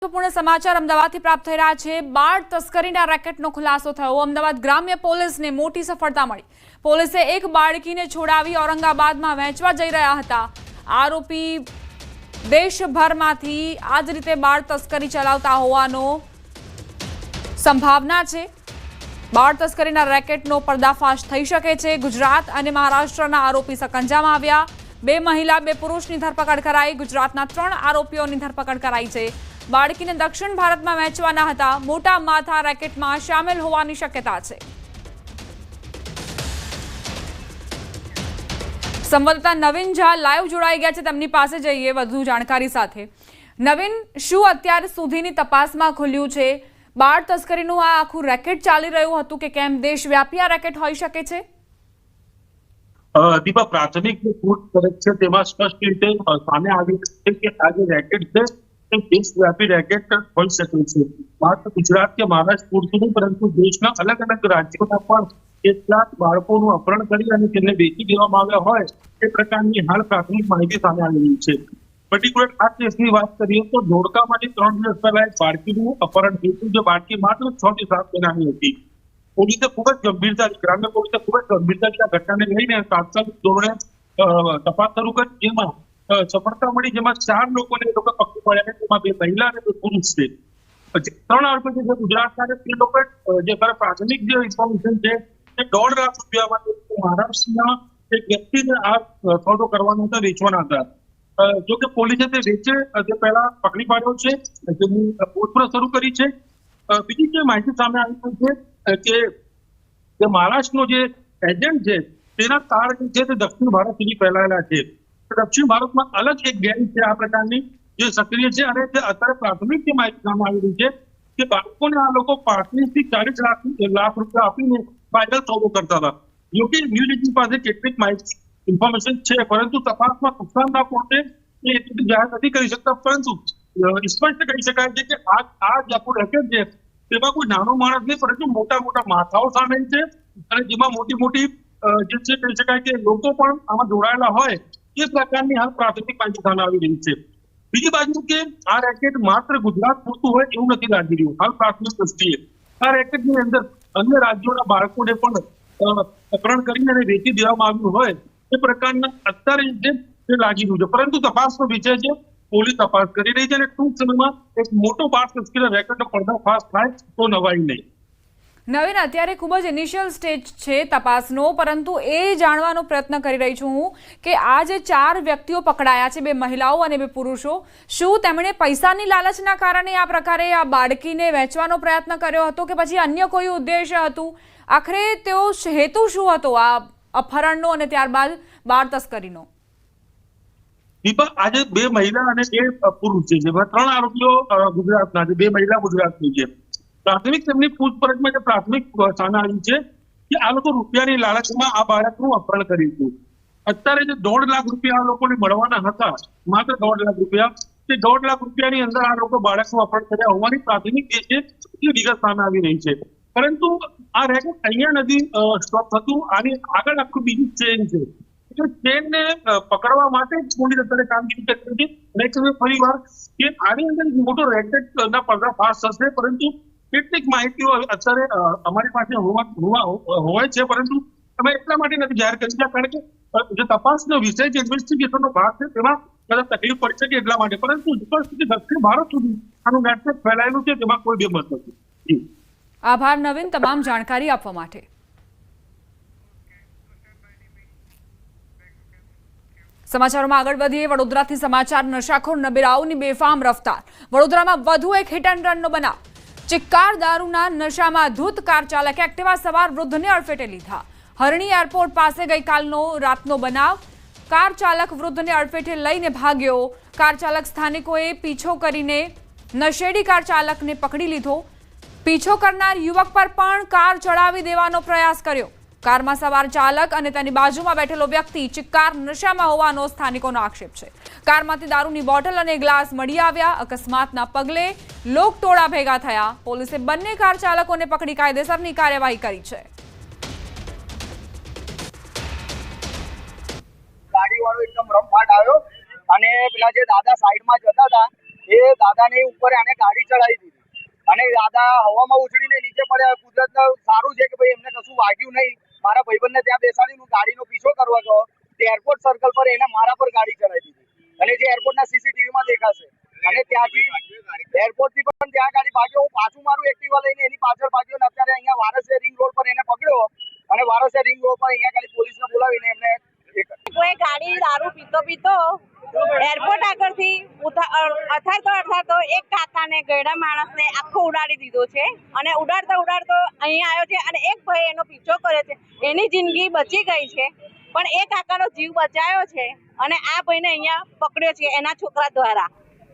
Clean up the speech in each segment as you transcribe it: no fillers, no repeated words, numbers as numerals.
મહત્વપૂર્ણ સમાચાર અમદાવાદથી પ્રાપ્ત થઈ રહ્યા છે। બાળ તસ્કરીના રેકેટનો ખુલાસો થયો। અમદાવાદ ગ્રામ્ય પોલીસને મોટી સફળતા મળી। પોલીસે એક બાળકીને છોડાવી ઔરંગાબાદમાં વહેંચવા જઈ રહ્યા હતા। આરોપી દેશભરમાંથી આ જ રીતે બાળ તસ્કરી ચલાવતા હોવાનો સંભાવના છે। બાળ તસ્કરીના રેકેટનો પર્દાફાશ થઈ શકે છે। ગુજરાત અને મહારાષ્ટ્રના આરોપી સકંજામાં આવ્યા। 2 મહિલા 2 પુરુષની ધરપકડ કરાઈ। ગુજરાતના 3 આરોપીઓની ધરપકડ કરાઈ છે। બાળકીને દક્ષિણ ભારતમાં વહેંચવાના હતા। મોટા માથા રેકેટમાં સામેલ હોવાની શક્યતા છે। સંવાદદાતા નવીન ઝા લાઈવ જોડાઈ ગયા છે, તેમની પાસે જઈએ વધુ જાણકારી સાથે। નવીન, શું અત્યાર સુધીની તપાસમાં ખુલ્યું છે? બાળ તસ્કરીનું આ આખું રેકેટ ચાલી રહ્યું હતું કે કેમ? દેશવ્યાપી આ રેકેટ હોઈ શકે છે? દીપા, પ્રાથમિક છે તેમાં સ્પષ્ટ રીતે સામે આવ્યું છે કે આ જે રેકેટ છે તે દેશવ્યાપી રેકેટ હોઈ શકે છે। માત્ર ગુજરાત કે મહારાષ્ટ્ર પૂરતું નહીં, પરંતુ દેશના અલગ અલગ રાજ્યોના પણ કેટલાક બાળકોનું અપહરણ કરી અને તેમને વેચી દેવામાં આવ્યા હોય તે પ્રકારની હાલ પ્રાથમિક માહિતી સામે આવી રહી છે। પર્ટિક્યુલર આ કેસની વાત કરીએ તો ધોળકામાંથી 3 દિવસ પહેલા એક બાળકીનું અપહરણ થયું હતું, જે બાળકી માત્ર 6 થી 7 મહિનાની હતી। પોલીસે ખૂબ જ ગંભીરતાથી, ગ્રામ્ય પોલીસે ખૂબ જ ગંભીરતાથી આ ઘટનાને લઈને તાત્કાલિક ધોરણે તપાસ શરૂ કરી, જેમાં સફળતા મળી, જેમાં 4 લોકોને એ લોકો પકડી પડ્યા, તેમાં 2 મહિલા અને 2 પુરુષ છે। 3 આરોપી છે ગુજરાતના, અને તે લોકો જે પ્રાથમિક જે ઇન્ફોર્મેશન છે તે 1.5 લાખ રૂપિયામાં મહારાષ્ટ્રના એક વ્યક્તિને આ સોદો કરવાનો હતા, વેચવાના હતા। જો કે પોલીસે તે વેચે તે પહેલા પકડી પાડ્યો છે, તેની પૂછપરછ શરૂ કરી છે। બીજી જે માહિતી સામે આવી છે કે મહારાષ્ટ્રનો જે એજન્ટ છે તેના તાર છે તે દક્ષિણ ભારત સુધી ફેલાયેલા છે। દક્ષિણ ભારતમાં અલગ એક ગેંગ છે આ પ્રકારની જે સક્રિય છે, અને તે અત્યારે પ્રાથમિક જે માહિતી સામે આવી રહી છે કે બાળકોને આ લોકો 35 થી 40 લાખ રૂપિયા આપીને વાયરલ સોદો કરતા હતા। જોકે ન્યૂઝ એજન્સી પાસે કેટલીક માહિતી ઇન્ફોર્મેશન છે, પરંતુ તપાસમાં નુકસાનના પોતે એ એટલી જાહેર નથી કરી શકતા। પરંતુ સ્પષ્ટ કહી શકાય છે કે આ જે આખું રેકેટ છે તેમાં કોઈ નાનો માણસ નહીં, પરંતુ મોટા મોટા માથાઓ સામેલ છે, અને જેમાં મોટી જે છે કહી શકાય કે લોકો પણ આમાં જોડાયેલા હોય એ પ્રકારની હાલ પ્રાથમિક માહિતી સામે આવી રહી છે। બીજી બાજુ કે આ રેકેટ માત્ર ગુજરાત પૂરતું હોય એવું નથી લાગી રહ્યું। હાલ પ્રાથમિક દ્રષ્ટિએ આ રેકેટની અંદર અન્ય રાજ્યોના બાળકોને પણ અપહરણ કરીને અને વેચી દેવામાં આવ્યું હોય એ પ્રકારના અત્યારે જે લાગી રહ્યું છે, પરંતુ તપાસનો વિષય છે। પોલીસ તપાસ કરી રહી છે, અને ટૂંક સમયમાં એક મોટો બાળ તસ્કરી રેકેટનો પર્દાફાશ થાય તો નવાઈ નહીં। નવીન, અત્યારે ખૂબ જ ઇનિશિયલ સ્ટેજ છે તપાસનો, પરંતુ એ જાણવાનો પ્રયત્ન કરી રહી છું હું કે આ જે 4 વ્યક્તિઓ પકડાયા છે, 2 મહિલાઓ અને 2 પુરુષો, શું તેમણે પૈસાની લાલચના કારણે આ પ્રકારે આ બાળકીને વેચવાનો પ્રયત્ન કર્યો હતો કે પછી અન્ય કોઈ ઉદ્દેશ્ય હતું? આખરે તેઓ હેતુ શું હતો આ અપહરણનો અને ત્યારબાદ બાળ તસ્કરીનો? દીપા, આજે 2 મહિલા અને 2 પુરુષ છે, જેમાં 3 આરોપીઓ ગુજરાતના છે, 2 મહિલા ગુજરાતની છે। પ્રાથમિક તેમની પૂછપરછમાં જે પ્રાથમિક સામે આવી છે કે આ લોકો રૂપિયાની લાલચમાં આ બાળકનું અપહરણ કર્યું હતું। અત્યારે જે 1.5 લાખ રૂપિયા આ લોકોને મળવાના હતા, માત્ર 1.5 લાખ રૂપિયા, તે 1.5 લાખ રૂપિયાની અંદર આ લોકો બાળકનું અપહરણ કર્યા હોવાની પ્રાથમિક જે છે એ વિગત સામે આવી રહી છે। પરંતુ આ રેકેટ અહીંયા નથી સ્ટોપ થતું, આની આગળ આખું બીજું ચેન છે। ચેનને પકડવા માટે પોલીસ અત્યારે કામગીરી કરી છે। ફરી વાર કે આની અંદર મોટો રેકેટના પર્દાફાશ થશે, પરંતુ કેટલીક માહિતીઓ અત્યારે અમારી પાસે હોય છે, પરંતુ અમે એટલા માટે નથી જાહેર કરી શકતા કારણ કે જે તપાસનો વિષય છે, ઇન્વેસ્ટિગેશનનો ભાગ છે, તેમાં કદાચ તકલીફ પડી શકે એટલા માટે। પરંતુ દક્ષિણ ભારત સુધી આનું નેટવર્ક ફેલાયેલું છે, તેમાં કોઈ બેમત નથી। આભાર નવીન, તમામ જાણકારી આપવા માટે। સમાચારોમાં આગળ વધીએ। વડોદરાથી સમાચાર। નશાખોર નબીરાઓની બેફામ રફતાર। વડોદરામાં વધુ એક હિટ એન્ડ રનનો બનાવ। ચિક્કાર દારૂના નશામાં ધૂત કાર ચાલકે એક્ટિવા સવાર વૃદ્ધને અડફેટે લીધા। હરણી એરપોર્ટ પાસે ગઈકાલનો રાતનો બનાવ। કાર ચાલક વૃદ્ધને અડફેટે લઈને ભાગ્યો। કાર ચાલક સ્થાનિકોએ પીછો કરીને નશેડી કાર ચાલકને પકડી લીધો। પીછો કરનાર યુવક પર પણ કાર ચડાવી દેવાનો પ્રયાસ કર્યો। કારમાં સવાર ચાલક અને તેની બાજુમાં બેઠેલો વ્યક્તિ ચિક્કાર નશામાં હોવાનો સ્થાનિકોનો આક્ષેપ છે। કારમાંથી દારૂની બોટલ અને ગ્લાસ મળી આવ્યા। અકસ્માતના પગલે લોકટોળા ભેગા થયા। પોલીસે બંને કાર ચાલકોને પકડી કાયદેસરની કાર્યવાહી કરી છે। ગાડીવાળો એકદમ રમફાટ આવ્યો અને પેલા જે દાદા સાઈડમાં જતા હતા એ દાદાની ઉપર એને ગાડી ચડાવી દીધી અને દાદા હવામાં ઉછળીને નીચે પડ્યા. કુદરતનું સારું છે કે ભાઈ એમને કશું વાગ્યું નહીં. મારા ભાઈબંધને ત્યાં બેસાડીને હું ગાડીનો પીછો કરવા ગયો તે એરપોર્ટ સર્કલ પર એને મારા પર ગાડી ચડાવી દીધી અને જે એરપોર્ટના સીસીટીવીમાં દેખાશે. અને ત્યાંથી એરપોર્ટથી પણ ત્યાં ગાડી ભાગ્યો. હું પાછું મારું એક્ટિવા લઈને એની પાછળ ભાગ્યો ને અત્યારે અહીંયા વારસિયા રિંગ રોડ પર એને પકડ્યો અને વારસિયા રિંગ રોડ પર અહીંયા ગાડી પોલીસને બોલાવીને એમને કોઈ ગાડી દારૂ પીતો એરપોર્ટ આગળથી અથાડતો એક કાકાને ગયડા માણસને આખો ઉડાડી દીધો છે અને ઉડાડતો અહીંયા આવ્યો છે અને એક ભાઈ એનો પીછો કરે છે. એની જિંદગી બચી ગઈ છે પણ એ કાકાનો જીવ બચાયો છે અને આ ભાઈને અહીંયા પકડ્યો છે એના છોકરા દ્વારા.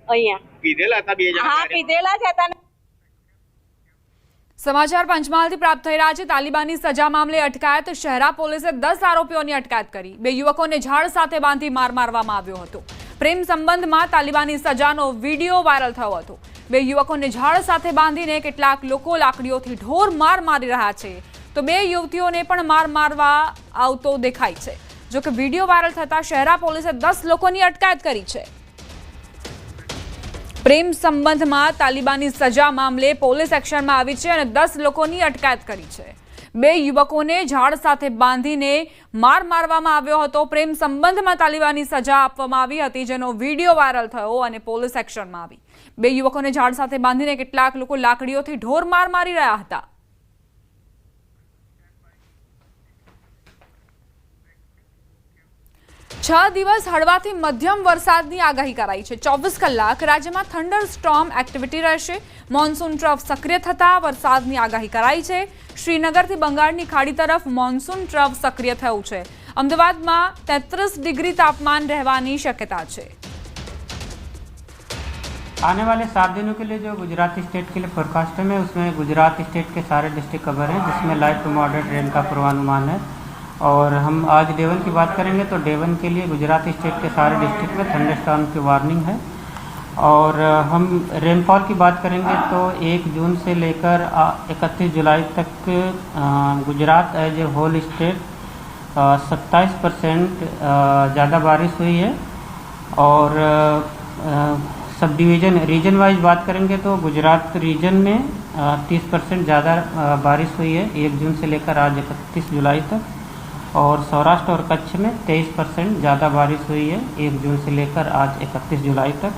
અહીંયા પીધેલા હતા બે જણા. હા, પીધેલા જ હતા. સમાચાર પંચમહાલથી પ્રાપ્ત થઈ રહ્યા છે. તાલિબાની સજા મામલે અટકાયત. શહેરા પોલીસે 10 આરોપીઓની અટકાયત કરી. 2 યુવકોને ઝાડ સાથે બાંધી માર મારવામાં આવ્યો હતો. પ્રેમ સંબંધમાં તાલિબાની સજાનો વિડીયો વાયરલ થયો હતો. 2 યુવકોને ઝાડ સાથે બાંધીને કેટલાક લોકો લાકડીઓથી ઢોર માર મારી રહ્યા છે તો 2 યુવતીઓને પણ માર મારવા આવતો દેખાય છે. જોકે વિડીયો વાયરલ થતા શહેરા પોલીસે 10 લોકોની અટકાયત કરી છે. પ્રેમ સંબંધમાં તાલિબાની સજા મામલે પોલીસ એક્શનમાં આવી છે અને 10 લોકોની અટકાયત કરી છે. 2 યુવકોને ઝાડ સાથે બાંધીને માર મારવામાં આવ્યો હતો. પ્રેમ સંબંધમાં તાલિબાની સજા આપવામાં આવી હતી જેનો વિડીયો વાયરલ થયો અને પોલીસ એક્શનમાં આવી. 2 યુવકોને ઝાડ સાથે બાંધીને કેટલાક લોકો લાકડીઓથી ઢોર માર મારી રહ્યા હતા. છ દિવસ હળવાથી મધ્યમ વરસાદની આગાહી કરાઈ છે. 24 કલાક રાજ્યમાં થંડર સ્ટોર્મ એક્ટિવિટી રહેશે. મોન્સૂન ટ્રફ સક્રિય થતા વરસાદની આગાહી કરાઈ છે. શ્રીનગરથી બંગાળની ખાડી તરફ મોન્સૂન ટ્રફ સક્રિય થયું છે. અમદાવાદમાં 33 ડિગ્રી તાપમાન રહેવાની શક્યતા છે. आने वाले 7 दिनों के लिए जो गुजरात स्टेट के लिए फोरकास्ट है उसमें गुजरात स्टेट के सारे डिस्ट्रिक्ट कवर हैं जिसमें लाइट टू मॉडरेट रेन का पूर्वानुमान है. और हम आज डेवन की बात करेंगे तो डेवन के लिए गुजरात स्टेट के सारे डिस्ट्रिक्ट में थंडरस्टॉर्म की वार्निंग है. और हम रेनफॉल की बात करेंगे तो 1 जून से लेकर 31 जुलाई तक Gujarat as a whole state 27% ज़्यादा बारिश हुई है. और सब डिवीज़न रीजन वाइज बात करेंगे तो गुजरात रीजन में 30% ज़्यादा बारिश हुई है 1 जून से लेकर आज 31 जुलाई तक. और सौराष्ट्र और कच्छ में 23% ज़्यादा बारिश हुई है 1 जून से लेकर आज 31 जुलाई तक.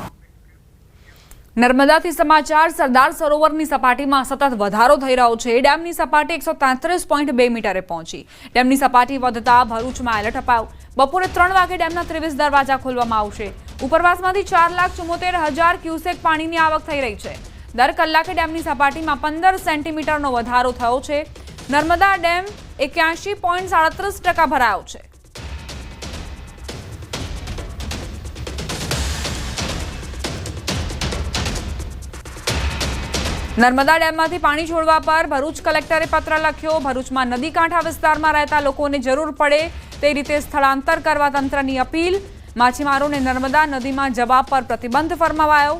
નર્મદાથી સમાચાર. સરદાર સરોવરની સપાટીમાં સતત વધારો થઈ રહ્યો છે. ડેમની સપાટી 133.2 મીટરે પહોંચી. ડેમની સપાટી વધતા ભરૂચમાં એલર્ટ અપાયું. બપોરે 3 વાગે ડેમના 23 દરવાજા ખોલવામાં આવશે. ઉપરવાસમાંથી 4,74,000 ક્યુસેક પાણીની આવક થઈ રહી છે. દર કલાકે ડેમની સપાટીમાં 15 સેન્ટીમીટરનો વધારો થયો છે. નર્મદા ડેમ 81.37% ભરાયો છે. નર્મદા ડેમમાંથી પાણી છોડવા પર ભરૂચ કલેક્ટરે પત્ર લખ્યો. ભરૂચમાં નદી કાંઠા વિસ્તારમાં રહેતા લોકોને જરૂર પડે તે રીતે સ્થળાંતર કરવા તંત્રની અપીલ. માછીમારોને નર્મદા નદીમાં જવા પર પ્રતિબંધ ફરમાવાયો.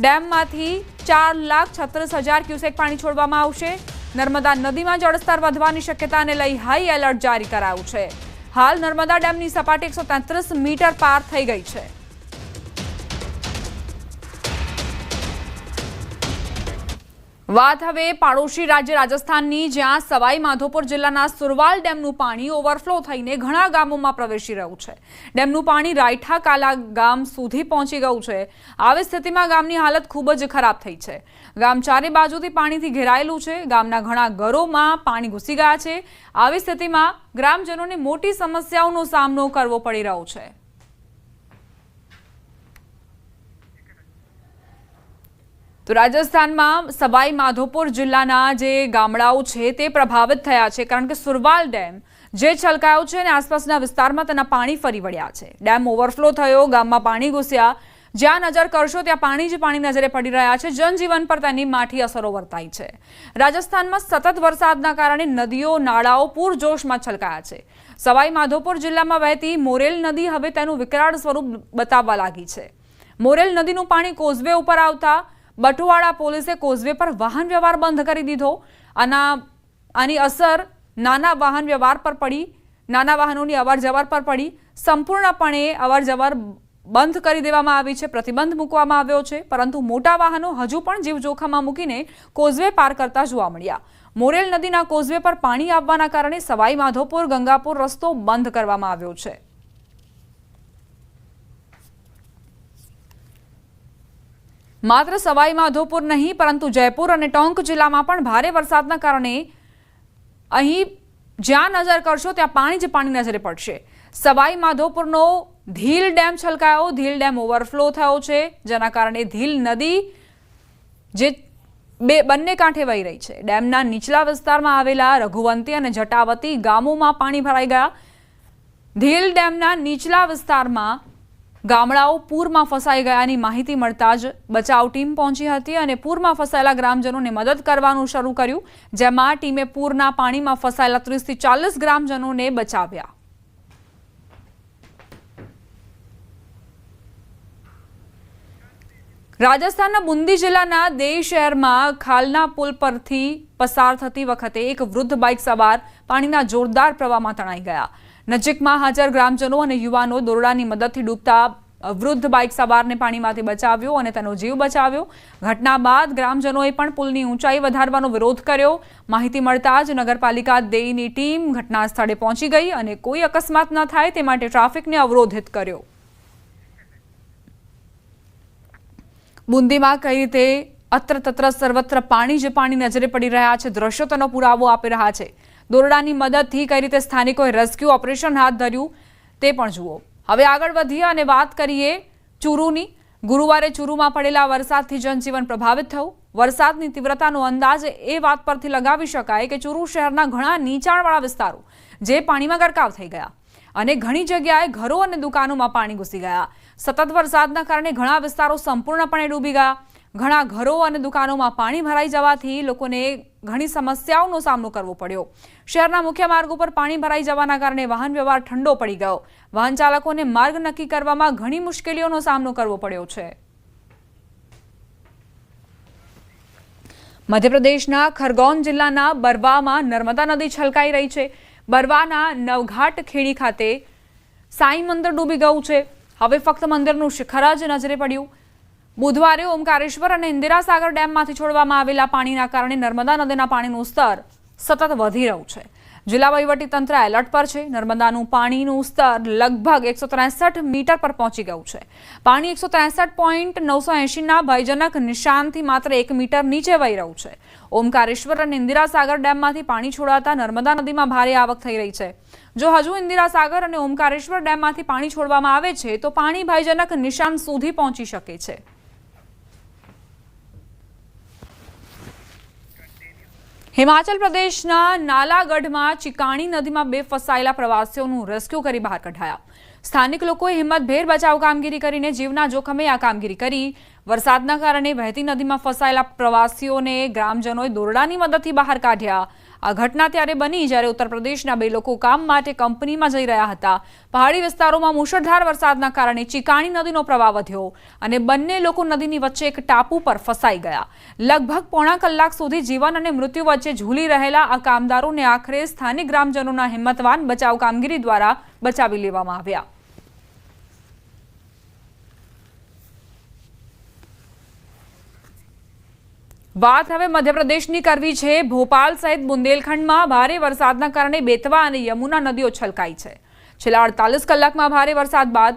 ડેમમાંથી 4,36,000 ક્યુસેક પાણી છોડવામાં આવશે. નર્મદા નદીમાં જળસ્તર વધવાની શક્યતાને લઈ હાઈ એલર્ટ જારી કરાયું છે. હાલ નર્મદા ડેમની સપાટી 133 મીટર પાર થઈ ગઈ છે. વાત હવે પાડોશી રાજ્ય રાજસ્થાનની, જ્યાં સવાઈ માધોપુર જિલ્લાના સુરવાલ ડેમનું પાણી ઓવરફ્લો થઈને ઘણા ગામોમાં પ્રવેશી રહ્યું છે. ડેમનું પાણી રાયઠા કાલા ગામ સુધી પહોંચી ગયું છે. આવી સ્થિતિમાં ગામની હાલત ખૂબ જ ખરાબ થઈ છે. ગામ ચારે બાજુથી પાણીથી ઘેરાયેલું છે. ગામના ઘણા ઘરોમાં પાણી ઘૂસી ગયા છે. આવી સ્થિતિમાં ગ્રામજનોને મોટી સમસ્યાઓનો સામનો કરવો પડી રહ્યો છે. તો રાજસ્થાનમાં સવાઈ માધોપુર જિલ્લાના જે ગામડાઓ છે તે પ્રભાવિત થયા છે, કારણ કે સુરવાલ ડેમ જે છલકાયો છે અને આસપાસના વિસ્તારમાં તેના પાણી ફરી વળ્યા છે. ડેમ ઓવરફ્લો થયો, ગામમાં પાણી ઘૂસ્યા. જ્યાં નજર કરશો ત્યાં પાણી જ પાણી નજરે પડી રહ્યા છે. જનજીવન પર તેની માઠી અસરો વર્તાઈ છે. રાજસ્થાનમાં સતત વરસાદના કારણે નદીઓ નાળાઓ પૂરજોશમાં છલકાયા છે. સવાઈ માધોપુર જિલ્લામાં વહેતી મોરેલ નદી હવે તેનું વિકરાળ સ્વરૂપ બતાવવા લાગી છે. મોરેલ નદીનું પાણી કોઝવે ઉપર આવતા બટુવાડા પોલીસે કોઝવે પર વાહન વ્યવહાર બંધ કરી દીધો. આની અસર નાના વાહન વ્યવહાર પર પડી, નાના વાહનોની અવરજવર પર પડી. સંપૂર્ણપણે અવરજવર બંધ કરી દેવામાં આવી છે, પ્રતિબંધ મૂકવામાં આવ્યો છે, પરંતુ મોટા વાહનો હજુ પણ જીવ જોખમમાં મૂકીને કોઝવે પાર કરતા જોવા મળ્યા. મોરેલ નદીના કોઝવે પર પાણી આવવાના કારણે સવાઈ માધોપુર ગંગાપુર રસ્તો બંધ કરવામાં આવ્યો છે. માત્ર સવાઈ માધોપુર નહીં પરંતુ જયપુર અને ટોંક જિલ્લામાં પણ ભારે વરસાદના કારણે અહીં જ્યાં નજર કરશો ત્યાં પાણી જ પાણી નજરે પડશે. Sawai માધોપુરનો Dheel dam છલકાયો, Dheel dam overflow થયો છે, જેના કારણે ધીલ નદી જે બંને કાંઠે વહી રહી છે. ડેમના નીચલા વિસ્તારમાં આવેલા રઘુવંતી અને જટાવતી ગામોમાં પાણી ભરાઈ ગયા. ધીલ ડેમના નીચલા વિસ્તારમાં ગામડાઓ પૂરમાં ફસાઈ ગયાની માહિતી મળતા જ બચાવ ટીમ પહોંચી હતી અને પૂરમાં ફસાયેલા ગ્રામજનોને મદદ કરવાનું શરૂ કર્યું, જેમાં ટીમે પૂરના પાણીમાં ફસાયેલા 30 થી 40 ગ્રામજનોને બચાવ્યા. રાજસ્થાનના બુંદી જિલ્લાના દેઈ શહેરમાં ખાલના પુલ પરથી પસાર થતી વખતે એક વૃદ્ધ બાઇક સવાર પાણીના જોરદાર પ્રવાહમાં તણાઈ ગયા. નજીકમાં હાજર ગ્રામજનો અને યુવાનો દોરડાની મદદથી ડૂબતા વૃદ્ધ બાઇક સવારને પાણીમાંથી બચાવ્યો અને તેનો જીવ બચાવ્યો. ઘટના બાદ ગ્રામજનોએ પણ પુલની ઊંચાઈ વધારવાનો વિરોધ કર્યો. માહિતી મળતા જ નગરપાલિકા દેઈની ટીમ ઘટના સ્થળે પહોંચી ગઈ અને કોઈ અકસ્માત ન થાય તે માટે ટ્રાફિકને અવરોધિત કર્યો. બુંદીમાં કઈ રીતે અત્ર તત્ર સર્વત્ર પાણી જ પાણી નજરે પડી રહ્યા છે, દ્રશ્યો તેનો પુરાવો આપી રહ્યા છે. દોરડાની મદદથી કઈ રીતે સ્થાનિકોએ રેસ્ક્યુ ઓપરેશન હાથ ધર્યું તે પણ જુઓ. હવે આગળ વધીએ અને વાત કરીએ ચુરુની. ગુરુવારે ચુરુમાં પડેલા વરસાદથી જનજીવન પ્રભાવિત થયું. વરસાદની તીવ્રતાનો અંદાજ એ વાત પરથી લગાવી શકાય કે ચુરુ શહેરના ઘણા નીચાણવાળા વિસ્તારો જે પાણીમાં ગરકાવ થઈ ગયા અને ઘણી જગ્યાએ ઘરો અને દુકાનોમાં પાણી ઘૂસી ગયા. સતત વરસાદના કારણે ઘણા વિસ્તારો સંપૂર્ણપણે ડૂબી ગયા. ઘણા ઘરો અને દુકાનોમાં પાણી ભરાઈ જવાથી લોકોને ઘણી સમસ્યાઓનો સામનો કરવો પડ્યો. શહેરના મુખ્ય માર્ગો પર પાણી ભરાઈ જવાના કારણે વાહન વ્યવહાર ઠંડો પડી ગયો. વાહન ચાલકોને માર્ગ નક્કી કરવામાં ઘણી મુશ્કેલીઓનો સામનો કરવો પડ્યો છે. મધ્યપ્રદેશના ખરગોન જિલ્લાના બરવામાં નર્મદા નદી છલકાઈ રહી છે. બરવાના નવઘાટ ખેડી ખાતે સાંઈ મંદિર ડૂબી ગયું છે. હવે ફક્ત મંદિરનું શિખર જ નજરે પડ્યું. બુધવારે ઓમકારેશ્વર અને ઇન્દિરા સાગર ડેમમાંથી છોડવામાં આવેલા પાણીના કારણે નર્મદા નદીના પાણીનું સ્તર સતત વધી રહ્યું છે. જિલ્લા વહીવટીતંત્ર એલર્ટ પર છે. નર્મદાનું પાણીનું સ્તર લગભગ 163 મીટર પર પહોંચી ગયું છે. પાણી 163.980ના ભયજનક નિશાનથી માત્ર 1 મીટર નીચે વહી રહ્યું છે. ઓમકારેશ્વર અને ઇન્દિરા સાગર ડેમમાંથી પાણી છોડાતા નર્મદા નદીમાં ભારે આવક થઈ રહી છે. જો હજુ ઇન્દિરા સાગર અને ઓમકારેશ્વર ડેમમાંથી પાણી છોડવામાં આવે છે તો પાણી ભયજનક નિશાન સુધી પહોંચી શકે છે. હિમાચલ પ્રદેશના નાલાગઢમાં ચિકાણી નદીમાં બે ફસાયેલા પ્રવાસીઓનું રેસ્ક્યુ કરી બહાર કઢાયા. સ્થાનિક લોકોએ હિંમતભેર બચાવ કામગીરી કરીને જીવના જોખમે આ કામગીરી કરી. વરસાદના કારણે વહેતી નદીમાં ફસાયેલા પ્રવાસીઓને ગ્રામજનોએ દોરડાની મદદથી બહાર કાઢ્યા. આ ઘટના ત્યારે બની જ્યારે ઉત્તર પ્રદેશના બે લોકો કામ માટે કંપનીમાં જઈ રહ્યા હતા. પહાડી વિસ્તારોમાં મુશળધાર વરસાદના કારણે ચિકાણી નદીનો પ્રવાહ વધ્યો અને બંને લોકો નદીની વચ્ચે એક ટાપુ પર ફસાઈ ગયા. લગભગ પોણા કલાક સુધી જીવન અને મૃત્યુ વચ્ચે ઝૂલી રહેલા આ કામદારોને આખરે સ્થાનિક ગ્રામજનોના હિંમતવાન બચાવ કામગીરી દ્વારા બચાવી લેવામાં આવ્યા. વાત હવે મધ્યપ્રદેશની કરવી છે. ભોપાલ સહિત બુંદેલખંડમાં ભારે વરસાદના કારણે બેતવા અને યમુના નદીઓ છલકાઈ છે. છેલ્લા 48 કલાકમાં ભારે વરસાદ બાદ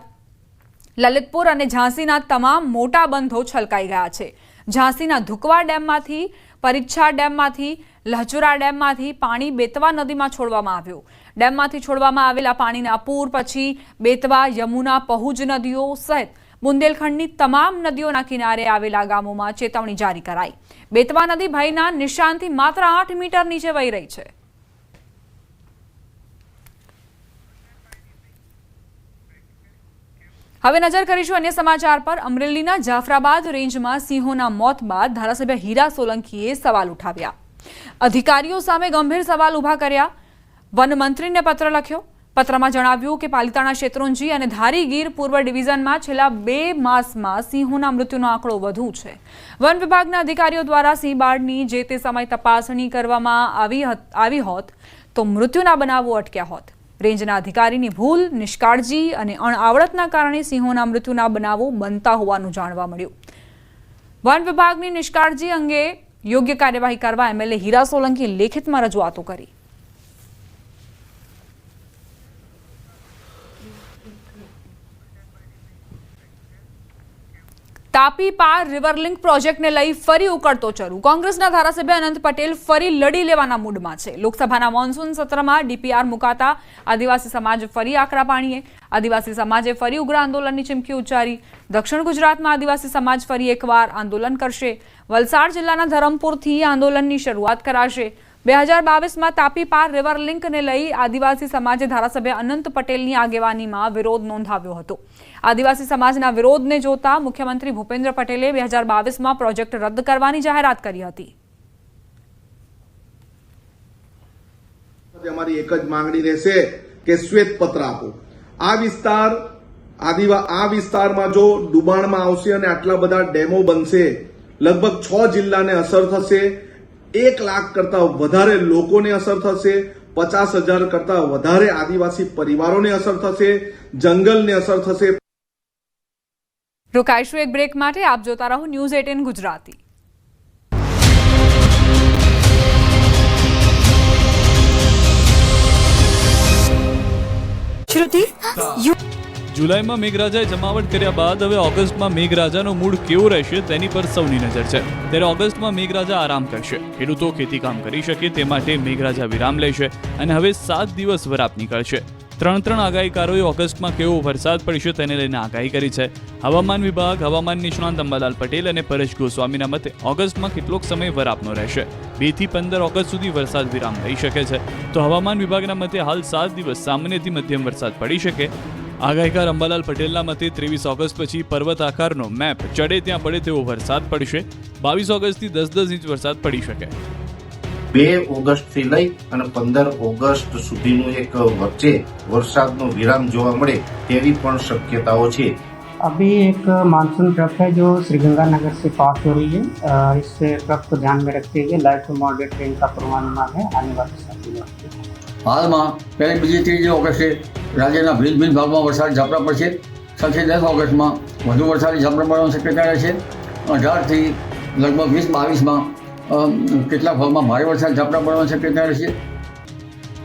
લલિતપુર અને ઝાંસીના તમામ મોટા બંધો છલકાઈ ગયા છે. ઝાંસીના ધુકવા ડેમમાંથી, પરિચ્છા ડેમમાંથી, લહચુરા ડેમમાંથી પાણી બેતવા નદીમાં છોડવામાં આવ્યું. ડેમમાંથી છોડવામાં આવેલા પાણીના પૂર પછી બેતવા, યમુના, પહુજ નદીઓ સહિત બુંદેલખંડની તમામ નદીઓના કિનારે આવેલા ગામોમાં ચેતવણી જારી કરાઈ. બેતવા નદી ભયના નિશાનથી માત્ર 8 મીટર નીચે વહી રહી છે. હવે નજર કરીશું અન્ય સમાચાર પર. અમરેલીના જાફરાબાદ રેન્જમાં સિંહોના મોત બાદ ધારાસભ્ય હીરા સોલંકીએ સવાલ ઉઠાવ્યા. અધિકારીઓ સામે ગંભીર સવાલ ઉભા કર્યા. વન મંત્રીને પત્ર લખ્યો. પત્રમાં જણાવ્યું કે પાલિતાણા, શેત્રુંજી અને ધારીગીર પૂર્વ ડિવિઝનમાં છેલ્લા 2 માસમાં સિંહોના મૃત્યુનો આંકડો વધુ છે. વન વિભાગના અધિકારીઓ દ્વારા સિંહ બાળની જે તે સમય તપાસણી કરવામાં આવી હોત તો મૃત્યુના બનાવો અટક્યા હોત. રેન્જના અધિકારીની ભૂલ, નિષ્કાળજી અને અણઆવડતના કારણે સિંહોના મૃત્યુના બનાવો બનતા હોવાનું જાણવા મળ્યું. વન વિભાગની નિષ્કાળજી અંગે યોગ્ય કાર્યવાહી કરવા એમએલએ હીરા સોલંકી લેખિતમાં રજૂઆતો કરી. તાપી પાર રિવર લિંક પ્રોજેક્ટને લઈ ફરી ઉકળતો ચરુ. કોંગ્રેસના ધારાસભ્ય અનંત પટેલ ફરી લડી લેવાના મૂડમાં છે. લોકસભાના મોન્સૂન સત્રમાં ડીપીઆર મુકાતા આદિવાસી સમાજ ફરી આકરા પાણીએ. આદિવાસી સમાજે ફરી ઉગ્ર આંદોલનની ચીમકી ઉચ્ચારી. દક્ષિણ ગુજરાતમાં આદિવાસી સમાજ ફરી એકવાર આંદોલન કરશે. વલસાડ જિલ્લાના ધરમપુરથી આંદોલનની શરૂઆત કરાશે. 2022માં તાપી પાર રિવર લિંકને લઈ આદિવાસી સમાજે ધારાસભ્ય અનંત પટેલની આગેવાનીમાં વિરોધ નોંધાવ્યો હતો. આદિવાસી સમાજના વિરોધને જોતા મુખ્યમંત્રી ભૂપેન્દ્ર પટેલે 2022માં પ્રોજેક્ટ રદ કરવાની જાહેરાત કરી હતી. અમારી એક જ માંગણી રહેશે કે શ્વેત પત્ર આપો. આ વિસ્તારમાં જો ડુબાણમાં આવશે અને આટલા બધા ડેમો બનશે, લગભગ 6 જિલ્લાને અસર થશે, 1 લાખ કરતા વધારે લોકોને અસર થશે, 50,000 કરતા વધારે આદિવાસી પરિવારોને અસર થશે, જંગલને અસર થશે. રોકાઈશું એક બ્રેક માટે. આપ જોતા રહો ન્યૂઝ 18 ગુજરાતી. જુલાઈમાં મેઘરાજાએ જમાવટ કર્યા બાદ હવે ઓગસ્ટમાં મેઘરાજાનો મૂડ કેવો રહેશે તેની પર સૌની નજર છે. ત્યારે ઓગસ્ટમાં મેઘરાજા આરામ કરશે. ખેડૂતો ખેતીકામ કરી શકે તે માટે મેઘરાજા વિરામ લેશે અને હવે 7 દિવસ વરાપ નીકળશે. 3 આગાહીકારોએ ઓગસ્ટમાં કેવો વરસાદ પડશે તેને લઈને આગાહી કરી છે. હવામાન વિભાગ, હવામાન નિષ્ણાંત અંબાલાલ પટેલ અને પરેશ ગોસ્વામીના મતે ઓગસ્ટમાં કેટલોક સમય વરાપનો રહેશે. 2 થી 15 ઓગસ્ટ સુધી વરસાદ વિરામ લઈ શકે છે. તો હવામાન વિભાગના મતે હાલ 7 દિવસ સામાન્યથી મધ્યમ વરસાદ પડી શકે. આગાહીકાર અંબાલાલ પટેલના મતે 23 ઓગસ્ટ પછી પર્વત આકારનો મેપ ચડે ત્યાં પડે તેવો વરસાદ પડશે. 22 ઓગસ્ટથી 10 ઇંચ વરસાદ પડી શકે. 2 ઓગસ્ટથી લઈ અને 15 ઓગસ્ટ સુધીનું એક વચ્ચે વરસાદનો વિરામ જોવા મળે તેવી પણ શક્યતાઓ છે. अभी एक मानसून ट्रफ है जो श्रीगंगानगर से पास हो रही है. इस ट्रफ को ध्यान में रखते हुए लाइट टू मॉडरेट रेन का पूर्वानुमान है आने वाले 7 दिनों में. हालમાં 1 બીજી 3 ઓગસ્ટે રાજ્યના ભિન્ન ભિન્ન ભાગમાં વરસાદ ઝાપટા પડશે. 7 થી 10 ઓગસ્ટમાં વધુ વરસાદી ઝાપટા પડવાની શક્યતા રહેશે. 18 થી લગભગ 20-22માં કેટલાક ભાગમાં ભારે વરસાદ ઝાપટા પડવાની શક્યતા રહેશે.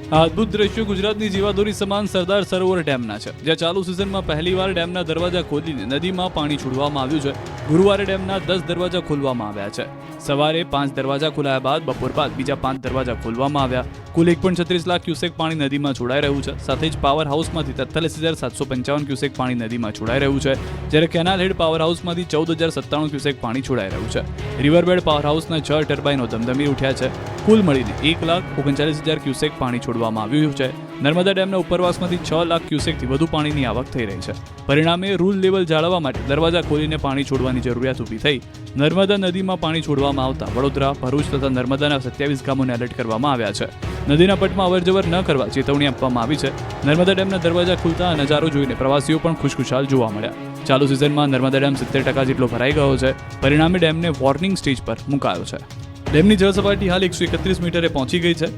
આ અદભુત દ્રશ્યો ગુજરાતની જીવાદોરી સમાન સરદાર સરોવર ડેમના છે, જ્યાં ચાલુ સિઝનમાં પહેલીવાર ડેમના દરવાજા ખોલીને નદીમાં પાણી છોડવામાં આવ્યું છે. ગુરુવારે ડેમના 10 દરવાજા ખોલવામાં આવ્યા છે. સવારે 5 દરવાજા ખોલાયા બાદ બપોર બાદ બીજા 5 દરવાજા ખોલવામાં આવ્યા. કુલ 1.36 લાખ ક્યુસેક પાણી નદીમાં છોડાઈ રહ્યું છે. સાથે જ પાવર હાઉસમાંથી 43,755 ક્યુસેક પાણી નદીમાં છોડાઈ રહ્યું છે, જ્યારે કેનાલ હેડ પાવર હાઉસમાંથી 14,097 ક્યુસેક પાણી છોડાઈ રહ્યું છે. રિવરબેડ પાવર હાઉસના 6 ટર્બાઇનો ધમધમી ઉઠ્યા છે. કુલ મળીને 1,39,000 ક્યુસેક પાણી છોડવામાં આવ્યું છે. નર્મદા ડેમના ઉપરવાસમાંથી 6 લાખ ક્યુસેકથી વધુ પાણીની આવક થઈ રહી છે. પરિણામે રૂલ લેવલ જાળવવા માટે દરવાજા ખોલીને પાણી છોડવાની જરૂરિયાત ઊભી થઈ. નર્મદા નદીમાં પાણી છોડવામાં આવતા વડોદરા, ભરૂચ તથા નર્મદાના 27 ગામોને એલર્ટ કરવામાં આવ્યા છે. નદીના પટમાં અવરજવર ન કરવા ચેતવણી આપવામાં આવી છે. નર્મદા ડેમના દરવાજા ખુલતા નજારો જોઈને પ્રવાસીઓ પણ ખુશખુશાલ જોવા મળ્યા. ચાલુ સિઝનમાં નર્મદા ડેમ 70% જેટલો ભરાઈ ગયો છે. પરિણામે ડેમને વોર્નિંગ સ્ટેજ પર મુકાયો છે. ડેમની જળ સપાટી હાલ 131 મીટરે પહોંચી ગઈ છે.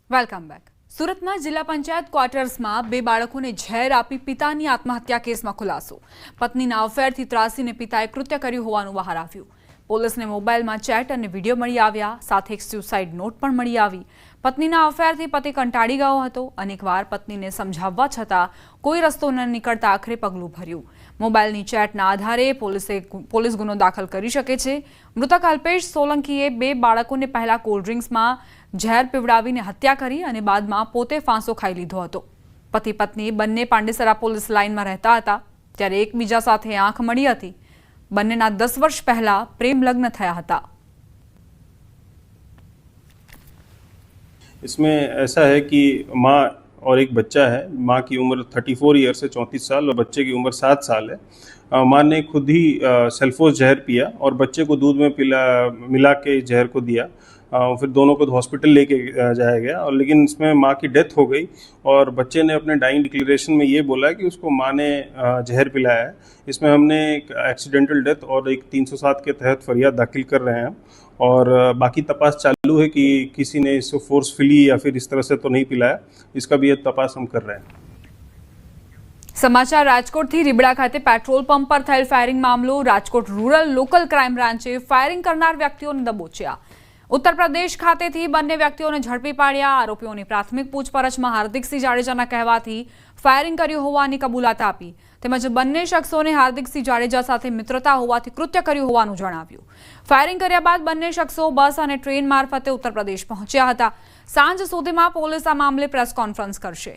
Welcome back. સુરતમાં જિલ્લા પંચાયત ક્વાર્ટર્સમાં 2 બાળકોને ઝેર આપી પિતાની આત્મહત્યા કેસમાં ખુલાસો. પત્નીના અફેરથી ત્રાસીને પિતાએ કૃત્ય કર્યું હોવાનું બહાર આવ્યું. પોલીસને મોબાઈલમાં ચેટ અને વિડીયો મળી આવ્યા. સાથે એક સ્યુસાઇડ નોટ પણ મળી આવી. પત્નીના અફેરથી પતિ કંટાળી ગયો હતો. અનેકવાર પત્નીને સમજાવવા છતાં કોઈ રસ્તો ન નીકળતા આખરે પગલું ભર્યું. મોબાઈલની ચેટના આધારે પોલીસ ગુનો દાખલ કરી શકે છે. મૃતક અલ્પેશ સોલંકીએ 2 બાળકોને પહેલા કોલ્ડ ડ્રિંક્સમાં ઝેર પીવડાવીને હત્યા કરી અને બાદમાં પોતે ફાંસો ખાઈ લીધો હતો. પતિ પત્ની બંને પાંડેસરા પોલીસ લાઇનમાં રહેતા હતા, ત્યારે એકબીજા સાથે આંખ મળી હતી. બંનેના 10 વર્ષ પહેલા પ્રેમ લગ્ન થયા હતા. इसमें ऐसा है कि माँ और एक बच्चा है. माँ की उम्र 34 ईयर से 34 साल और बच्चे की उम्र 7 साल है. माँ ने खुद ही सेल्फोस जहर पिया और बच्चे को दूध में मिला के जहर को दिया. फिर दोनों को हॉस्पिटल लेके जाया गया, और लेकिन इसमें माँ की डेथ हो गई और बच्चे ने अपने डाइंग डिक्लेरेशन में ये बोला है कि उसको माँ ने जहर पिलाया है। इसमें हमने एक एक्सीडेंटल डेथ और एक 307 के तहत फरियाद दाखिल कर रहे हैं, और बाकी तपास चालू है कि किसी ने इसको फोर्सफुली या फिर इस तरह से तो नहीं पिलाया, इसका भी तपास हम कर रहे हैं। સમાચાર રાજકોટથી રીબડા ખાતે પેટ્રોલ પંપ પર થયેલ ફાયરિંગ મામલો રાજકોટ રૂરલ લોકલ ક્રાઇમ બ્રાન્ચે ફાયરિંગ કરનાર વ્યક્તિઓને દબોચ્યા। ઉત્તર પ્રદેશ ખાતેથી બંને વ્યક્તિઓને ઝડપી પાડ્યા। આરોપીઓની પ્રાથમિક પૂછપરછમાં હાર્દિકસિંહ જાડેજાના કહેવાથી ફાયરિંગ કર્યું હોવાની કબૂલાત આપી, તેમજ બંને શખ્સોને હાર્દિકસિંહ જાડેજા સાથે મિત્રતા હોવાથી કૃત્ય કર્યું હોવાનું જણાવ્યું। ફાયરિંગ કર્યા બાદ બંને શખ્સો બસ અને ટ્રેન મારફતે ઉત્તર પ્રદેશ પહોંચ્યા હતા। સાંજ સુધીમાં પોલીસ આ મામલે પ્રેસ કોન્ફરન્સ કરશે।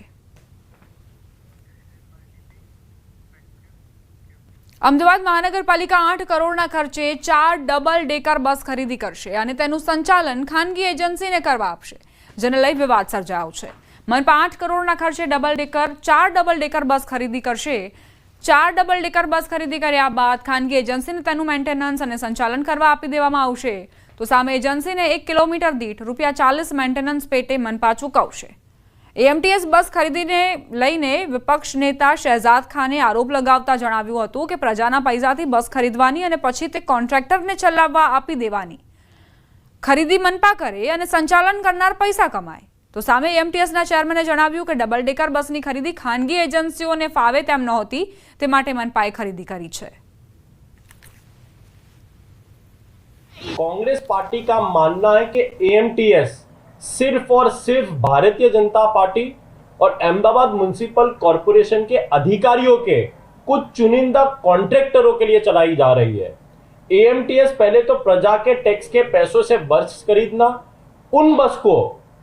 અમદાવાદ મહાનગરપાલિકા 8 કરોડના ખર્ચે 4 ડબલ ડેકર બસ ખરીદી કરશે અને તેનું સંચાલન ખાનગી એજન્સીને કરવા આપશે, જેને લઈ વિવાદ સર્જાયો છે। મનપા 8 કરોડના ખર્ચે 4 ડબલ ડેકર બસ ખરીદી કરશે। 4 ડબલ ડેકર બસ ખરીદી કર્યા બાદ ખાનગી એજન્સીને તેનું મેન્ટેનન્સ અને સંચાલન કરવા આપી દેવામાં આવશે, તો સામે એજન્સીને 1 કિલોમીટર દીઠ ₹40 મેન્ટેનન્સ પેટે મનપા ચૂકવશે। એએમટીએસ બસ ખરીદીને લઈને વિપક્ષ નેતા શહેજાદ ખાને આરોપ લગાવતા જણાવ્યું હતું કે પ્રજાના પૈસાથી બસ ખરીદવાની અને પછી તે કોન્ટ્રાક્ટરને ચલાવવા આપી દેવાની, ખરીદી મનપા કરે અને સંચાલન કરનાર પૈસા કમાય। તો સામે એએમટીએસના ચેરમેને જણાવ્યું કે ડબલ ડેકર બસની ખરીદી ખાનગી એજન્સીઓને ફાવે તેમ નહોતી, તે માટે મનપાએ ખરીદી કરી છે। कांग्रेस पार्टी का मानना है कि एएमटीएस सिर्फ और सिर्फ भारतीय जनता पार्टी और अहमदाबाद म्युनिसिपल कॉरपोरेशन के अधिकारियों के कुछ चुनिंदा कॉन्ट्रैक्टरों के लिए चलाई जा रही है। एएमटीएस पहले तो प्रजा के टैक्स के पैसों से बस खरीदना, उन बस को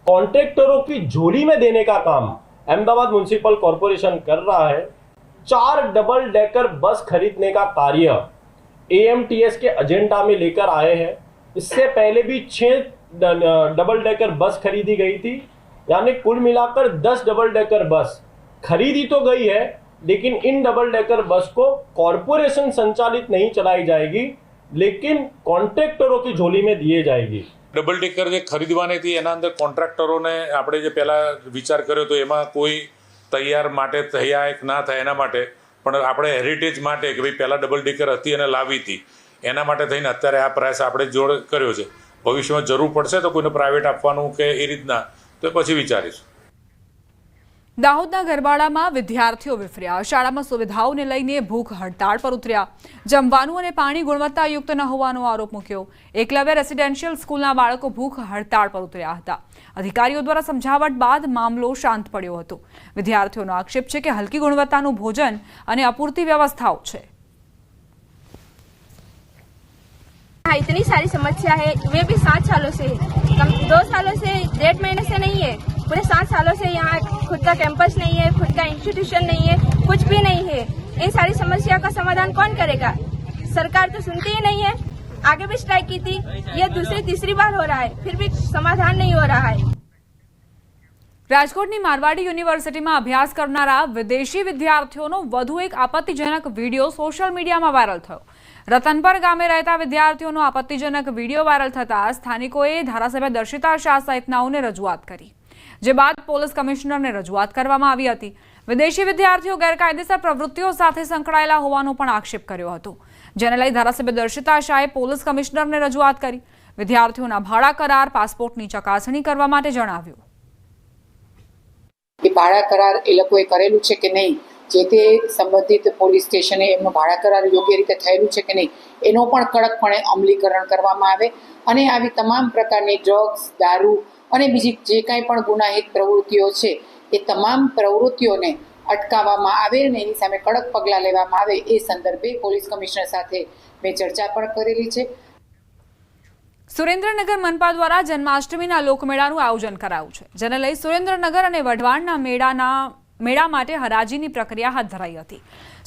कॉन्ट्रैक्टरों की झोली में देने का काम अहमदाबाद म्युनिसिपल कॉरपोरेशन कर रहा है। 4 डबल डेकर बस खरीदने का कार्य एएमटीएस के एजेंडा में लेकर आए हैं। इससे पहले भी 6 डबल डेकर बस खरीदी गई थी, यानी कुल मिलाकर 10 डबल डेकर बस खरीदी तो गई है, लेकिन इन डबल डेकर बस को कॉरपोरेशन संचालित नहीं चलाई जाएगी, लेकिन कॉन्ट्रेक्टरों की झोली में दिए जाएगी। डबल डेकर जे खरीदवानी थी एना अंदर कॉन्ट्राक्टरों ने आपणे जे पहला विचार कर्यो तो एमां कोई तैयार माटे थया एक ना थाय एना माटे, पण आपणे हेरिटेज माटे के भाई पहला डबल डेकर हती अने लावी थी एना माटे थईने अत्यारे आ प्राइस आपणे जोड़ कर्यो छे। भविष्य में जरूर पड़े तो कोई प्राइवेट आपवानुं के ए रीतना तो पछी विचारीश। દાહોદના ગરબાડામાં વિદ્યાર્થીઓ વિફર્યા। શાળામાં સુવિધાઓને લઈને ભૂખ હડતાળ પર ઉતર્યા। જમવાનું અને પાણી ગુણવત્તાયુક્ત ન હોવાનો આરોપ મૂક્યો। એકલવ્ય રેસિડેન્શિયલ સ્કૂલના બાળકો ભૂખ હડતાળ પર ઉતર્યા હતા। અધિકારીઓ દ્વારા સમજાવટ બાદ મામલો શાંત પડ્યો હતો। વિદ્યાર્થીઓનો આક્ષેપ છે કે હલકી ગુણવત્તાનું ભોજન અને અપૂરતી વ્યવસ્થાઓ છે। इतनी सारी समस्या है, वे भी 7 सालों से, 2 सालों से 1.5 महीने से नहीं है, पूरे 7 सालों से यहाँ खुद का कैंपस नहीं है, खुद का इंस्टीट्यूशन नहीं है, कुछ भी नहीं है। इन सारी समस्या का समाधान कौन करेगा? सरकार तो सुनती ही नहीं है। आगे भी स्ट्राइक की थी, ये दूसरी तीसरी बार हो रहा है, फिर भी समाधान नहीं हो रहा है। રાજકોટની મારવાડી યુનિવર્સિટીમાં અભ્યાસ કરનારા વિદેશી વિદ્યાર્થીઓનો વધુ એક આપત્તિજનક વિડીયો સોશિયલ મીડિયામાં વાયરલ થયો। રતનપર ગામે રહેતા વિદ્યાર્થીઓનો આપત્તિજનક વિડીયો વાયરલ થતા સ્થાનિકોએ ધારાસભ્ય દર્શિતા શાહ સહિતનાઓને રજૂઆત કરી, જે બાદ પોલીસ કમિશનરને રજૂઆત કરવામાં આવી હતી। વિદેશી વિદ્યાર્થીઓ ગેરકાયદેસર પ્રવૃત્તિઓ સાથે સંકળાયેલા હોવાનો પણ આક્ષેપ કર્યો હતો, જેને લઈ ધારાસભ્ય દર્શિતા શાહે પોલીસ કમિશનરને રજૂઆત કરી। વિદ્યાર્થીઓના ભાડા કરાર, પાસપોર્ટની ચકાસણી કરવા માટે જણાવ્યું। કે ભાડા કરાર એ લોકોએ કરેલું છે કે નહીં, જે તે સંબંધિત પોલીસ સ્ટેશને એમનો ભાડા કરાર યોગ્ય રીતે થયેલું છે કે નહીં, એનો પણ કડકપણે અમલીકરણ કરવામાં આવે અને આવી તમામ પ્રકારની ડ્રગ્સ, દારૂ અને બીજી જે કાંઈ પણ ગુનાહિત પ્રવૃત્તિઓ છે એ તમામ પ્રવૃત્તિઓને અટકાવવામાં આવે અને એની સામે કડક પગલાં લેવામાં આવે એ સંદર્ભે પોલીસ કમિશનર સાથે મેં ચર્ચા પણ કરેલી છે। સુરેન્દ્રનગર મનપા દ્વારા જન્માષ્ટમીના લોકમેળાનું આયોજન કરાયું છે, જેને લઈ સુરેન્દ્રનગર અને વઢવાણના મેળા માટે હરાજીની પ્રક્રિયા હાથ ધરાઈ હતી।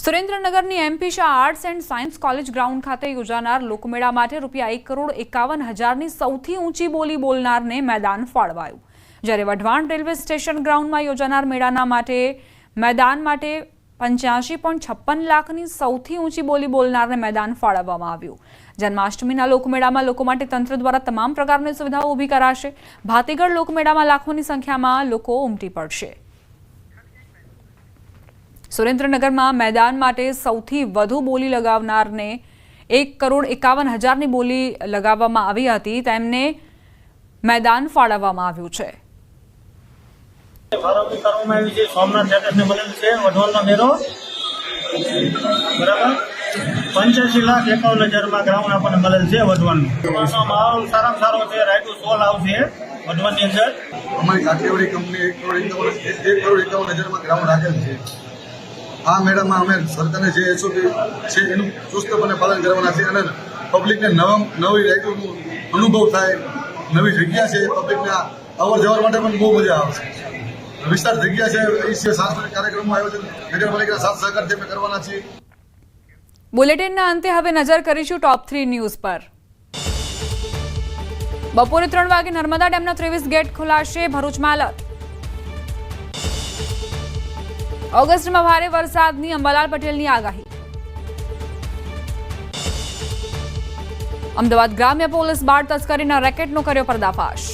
સુરેન્દ્રનગરની MP Shah arts and science college ground ખાતે યોજાનાર લોકમેળા માટે ₹1,51,000ની સૌથી ઊંચી બોલી બોલનારને મેદાન ફાળવાયું, જ્યારે વઢવાણ રેલવે સ્ટેશન ગ્રાઉન્ડમાં યોજાનાર મેળાના માટે મેદાન માટે 85.56 લાખની સૌથી ઊંચી બોલી બોલનારને મેદાન ફાળવવામાં આવ્યું. જન્માષ્ટમીના લોકમેળામાં લોકો માટે તંત્ર દ્વારા તમામ પ્રકારની સુવિધાઓ ઊભી કરાશે. ભાતીગઢ લોકમેળામાં લાખોની સંખ્યામાં લોકો ઉમટી પડશે. સુરેન્દ્રનગરમાં મેદાન માટે સૌથી વધુ બોલી લગાવનારને 1,51,000ની બોલી લગાવવામાં આવી હતી. તેમને મેદાન ફાળવવામાં આવ્યું છે. ફાળવણી કરવામાં આવી છે. સોમનાથ ટ્રેડર્સને મળેલ છે વઢવાણનો મેળો બરાબર 85,51,000 ગ્રાઉન્ડ આપણને મળેલ છે વઢવાણનો. વઢવાણનો માહોલ સારામાં સારો છે. રાઈટુ સોલ આવશે વઢવાણની અંદર. અમારી કાઠિયાવાડી કંપની 1,51,000 ગ્રાઉન્ડ રાખેલ છે. આ મેળામાં અમે સરકારને જે એસઓપી છે એનું ચુસ્તપણે પાલન કરવાના છે અને પબ્લિકને નવી રાઈટોનો અનુભવ થાય, નવી જગ્યા છે, પબ્લિકને અવર જવર માટે પણ બહુ મજા આવશે. વિસ્તાર જગ્યા છે એ સાંસ્કૃતિક કાર્યક્રમો આયોજન નગરપાલિકાના સાથ સહકારથી અમે કરવાના છીએ. બુલેટિનના અંતે હવે નજર કરીશું ટોપ 3 ન્યૂઝ પર. બપોરે 3 વાગે નર્મદા ડેમના 23 ગેટ ખોલાશે. ભરૂચમાં એલર્ટ. ઓગસ્ટમાં ભારે વરસાદની અંબાલાલ પટેલની આગાહી. અમદાવાદ ગ્રામ્ય પોલીસ બાળ તસ્કરીના રેકેટનો કર્યો પર્દાફાશ.